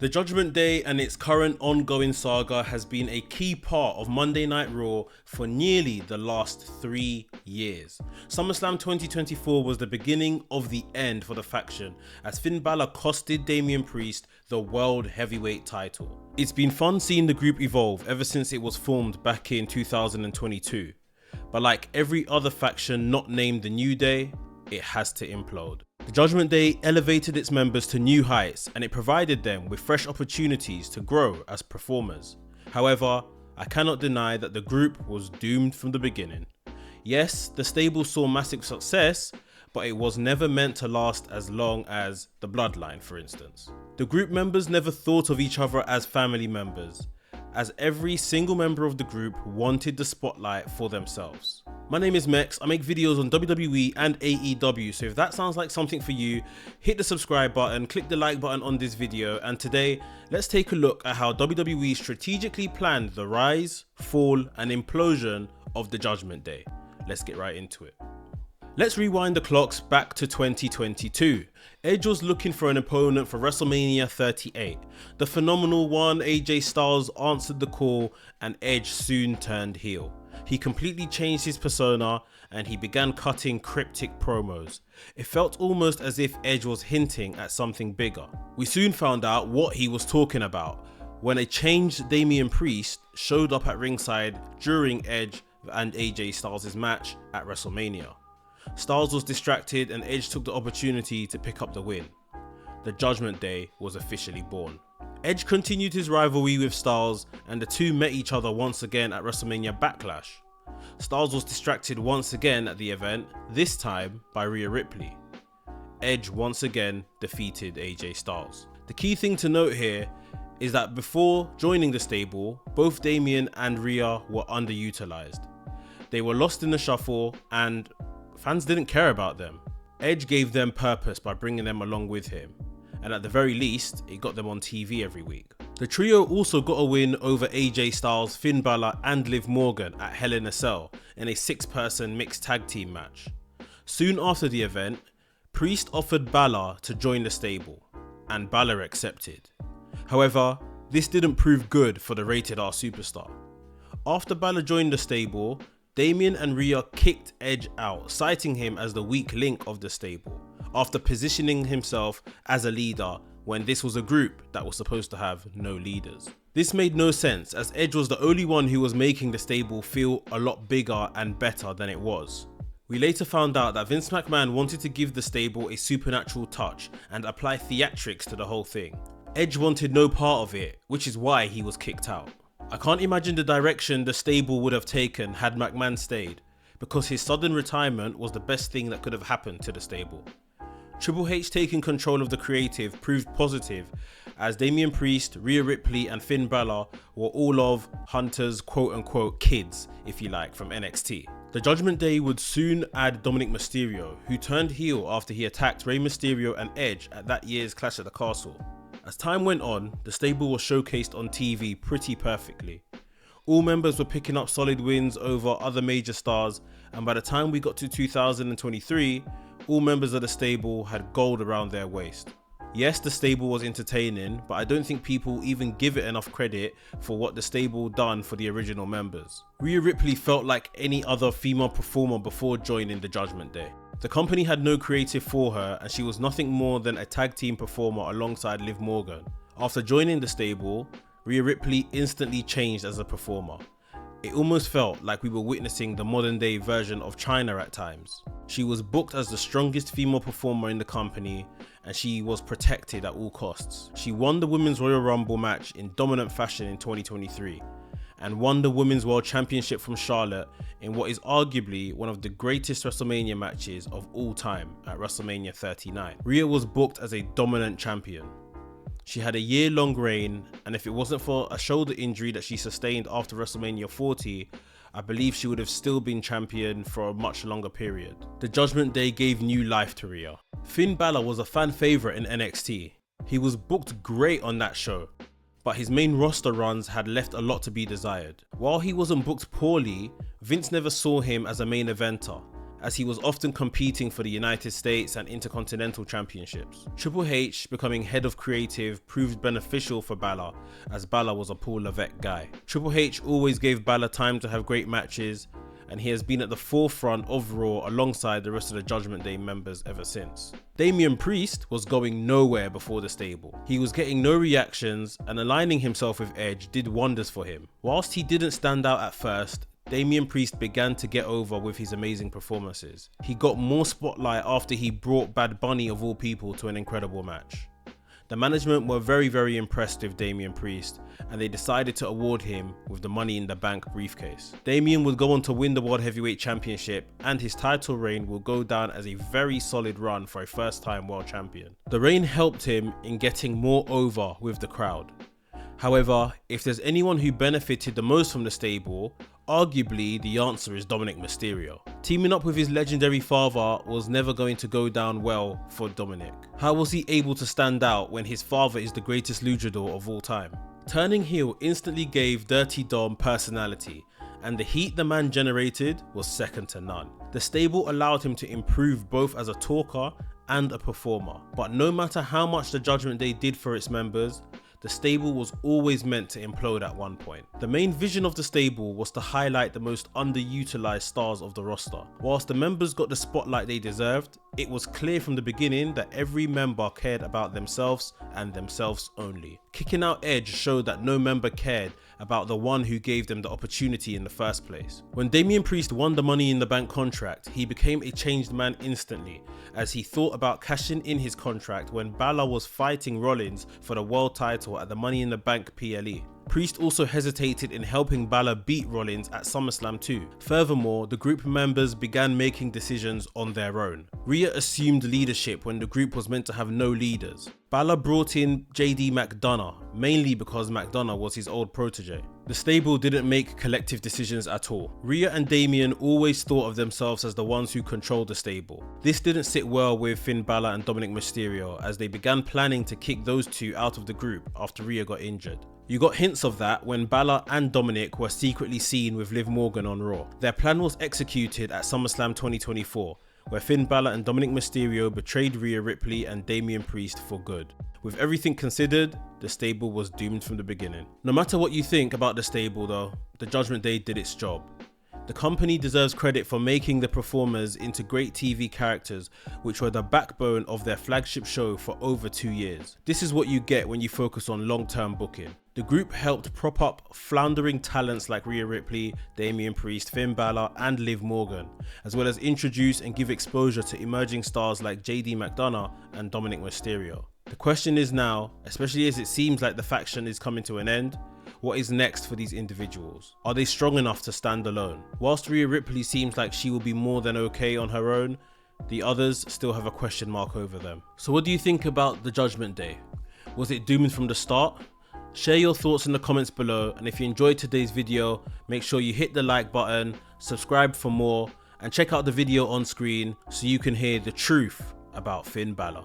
The Judgment Day and its current ongoing saga has been a key part of Monday Night Raw for nearly the last 3 years. SummerSlam 2024 was the beginning of the end for the faction, as Finn Bálor costed Damian Priest the World Heavyweight title. It's been fun seeing the group evolve ever since it was formed back in 2022, but like every other faction not named the New Day, it has to implode. The Judgment Day elevated its members to new heights, and it provided them with fresh opportunities to grow as performers. However, I cannot deny that the group was doomed from the beginning. Yes, the stable saw massive success, but it was never meant to last as long as the Bloodline, for instance. The group members never thought of each other as family members, as every single member of the group wanted the spotlight for themselves. My name is Mex, I make videos on WWE and AEW, so if that sounds like something for you, hit the subscribe button, click the like button on this video, and today, let's take a look at how WWE strategically planned the rise, fall, and implosion of the Judgment Day. Let's get right into it. Let's rewind the clocks back to 2022. Edge was looking for an opponent for WrestleMania 38. The phenomenal one, AJ Styles, answered the call, and Edge soon turned heel. He completely changed his persona and he began cutting cryptic promos. It felt almost as if Edge was hinting at something bigger. We soon found out what he was talking about when a changed Damian Priest showed up at ringside during Edge and AJ Styles' match at WrestleMania. Styles was distracted and Edge took the opportunity to pick up the win. The Judgment Day was officially born. Edge continued his rivalry with Styles and the two met each other once again at WrestleMania Backlash. Styles was distracted once again at the event, this time by Rhea Ripley. Edge once again defeated AJ Styles. The key thing to note here is that before joining the stable, both Damian and Rhea were underutilized. They were lost in the shuffle and fans didn't care about them. Edge gave them purpose by bringing them along with him, and at the very least, it got them on TV every week. The trio also got a win over AJ Styles, Finn Bálor and Liv Morgan at Hell in a Cell in a 6-person mixed tag team match. Soon after the event, Priest offered Bálor to join the stable, and Bálor accepted. However, this didn't prove good for the Rated R superstar. After Bálor joined the stable, Damian and Rhea kicked Edge out, citing him as the weak link of the stable, after positioning himself as a leader when this was a group that was supposed to have no leaders. This made no sense, as Edge was the only one who was making the stable feel a lot bigger and better than it was. We later found out that Vince McMahon wanted to give the stable a supernatural touch and apply theatrics to the whole thing. Edge wanted no part of it, which is why he was kicked out. I can't imagine the direction the stable would have taken had McMahon stayed, because his sudden retirement was the best thing that could have happened to the stable. Triple H taking control of the creative proved positive, as Damian Priest, Rhea Ripley and Finn Bálor were all of Hunter's quote-unquote kids, if you like, from NXT. The Judgment Day would soon add Dominik Mysterio, who turned heel after he attacked Rey Mysterio and Edge at that year's Clash at the Castle. As time went on, the stable was showcased on TV pretty perfectly. All members were picking up solid wins over other major stars, and by the time we got to 2023, all members of the stable had gold around their waist. Yes, the stable was entertaining, but I don't think people even give it enough credit for what the stable done for the original members. Rhea Ripley felt like any other female performer before joining the Judgment Day. The company had no creative for her, and she was nothing more than a tag team performer alongside Liv Morgan. After joining the stable, Rhea Ripley instantly changed as a performer. It almost felt like we were witnessing the modern day version of Chyna at times. She was booked as the strongest female performer in the company, and she was protected at all costs. She won the Women's Royal Rumble match in dominant fashion in 2023, and won the Women's World Championship from Charlotte in what is arguably one of the greatest WrestleMania matches of all time at WrestleMania 39. Rhea was booked as a dominant champion. She had a year-long reign, and if it wasn't for a shoulder injury that she sustained after WrestleMania 40, I believe she would have still been champion for a much longer period. The Judgment Day gave new life to Rhea. Finn Bálor was a fan favourite in NXT. He was booked great on that show, but his main roster runs had left a lot to be desired. While he wasn't booked poorly, Vince never saw him as a main eventer, as he was often competing for the United States and Intercontinental Championships. Triple H becoming head of creative proved beneficial for Bálor, as Bálor was a Paul Levesque guy. Triple H always gave Bálor time to have great matches, and he has been at the forefront of Raw alongside the rest of the Judgment Day members ever since. Damian Priest was going nowhere before the stable. He was getting no reactions, and aligning himself with Edge did wonders for him. Whilst he didn't stand out at first, Damian Priest began to get over with his amazing performances. He got more spotlight after he brought Bad Bunny of all people to an incredible match. The management were very impressed with Damian Priest, and they decided to award him with the Money in the Bank briefcase. Damian would go on to win the World Heavyweight Championship, and his title reign will go down as a very solid run for a first-time world champion. The reign helped him in getting more over with the crowd. However, if there's anyone who benefited the most from the stable, arguably the answer is Dominik Mysterio. Teaming up with his legendary father was never going to go down well for Dominik. How was he able to stand out when his father is the greatest luchador of all time? Turning heel instantly gave Dirty Dom personality, and the heat the man generated was second to none. The stable allowed him to improve both as a talker and a performer, but no matter how much the Judgment Day did for its members, the stable was always meant to implode at one point. The main vision of the stable was to highlight the most underutilized stars of the roster. Whilst the members got the spotlight they deserved, it was clear from the beginning that every member cared about themselves and themselves only. Kicking out Edge showed that no member cared about the one who gave them the opportunity in the first place. When Damian Priest won the Money in the Bank contract, he became a changed man instantly, as he thought about cashing in his contract when Bálor was fighting Rollins for the world title at the Money in the Bank PLE. Priest also hesitated in helping Bálor beat Rollins at SummerSlam 2. Furthermore, the group members began making decisions on their own. Rhea assumed leadership when the group was meant to have no leaders. Bálor brought in JD McDonough, mainly because McDonough was his old protege. The stable didn't make collective decisions at all. Rhea and Damian always thought of themselves as the ones who controlled the stable. This didn't sit well with Finn Bálor and Dominik Mysterio, as they began planning to kick those two out of the group after Rhea got injured. You got hints of that when Bálor and Dominik were secretly seen with Liv Morgan on Raw. Their plan was executed at SummerSlam 2024, where Finn Bálor and Dominik Mysterio betrayed Rhea Ripley and Damian Priest for good. With everything considered, the stable was doomed from the beginning. No matter what you think about the stable though, the Judgment Day did its job. The company deserves credit for making the performers into great TV characters, which were the backbone of their flagship show for over 2 years. This is what you get when you focus on long-term booking. The group helped prop up floundering talents like Rhea Ripley, Damian Priest, Finn Bálor and Liv Morgan, as well as introduce and give exposure to emerging stars like JD McDonough and Dominik Mysterio. The question is now, especially as it seems like the faction is coming to an end, what is next for these individuals? Are they strong enough to stand alone? Whilst Rhea Ripley seems like she will be more than okay on her own, the others still have a question mark over them. So what do you think about the Judgment Day? Was it doomed from the start? Share your thoughts in the comments below, and if you enjoyed today's video, make sure you hit the like button, subscribe for more, and check out the video on screen so you can hear the truth about Finn Bálor.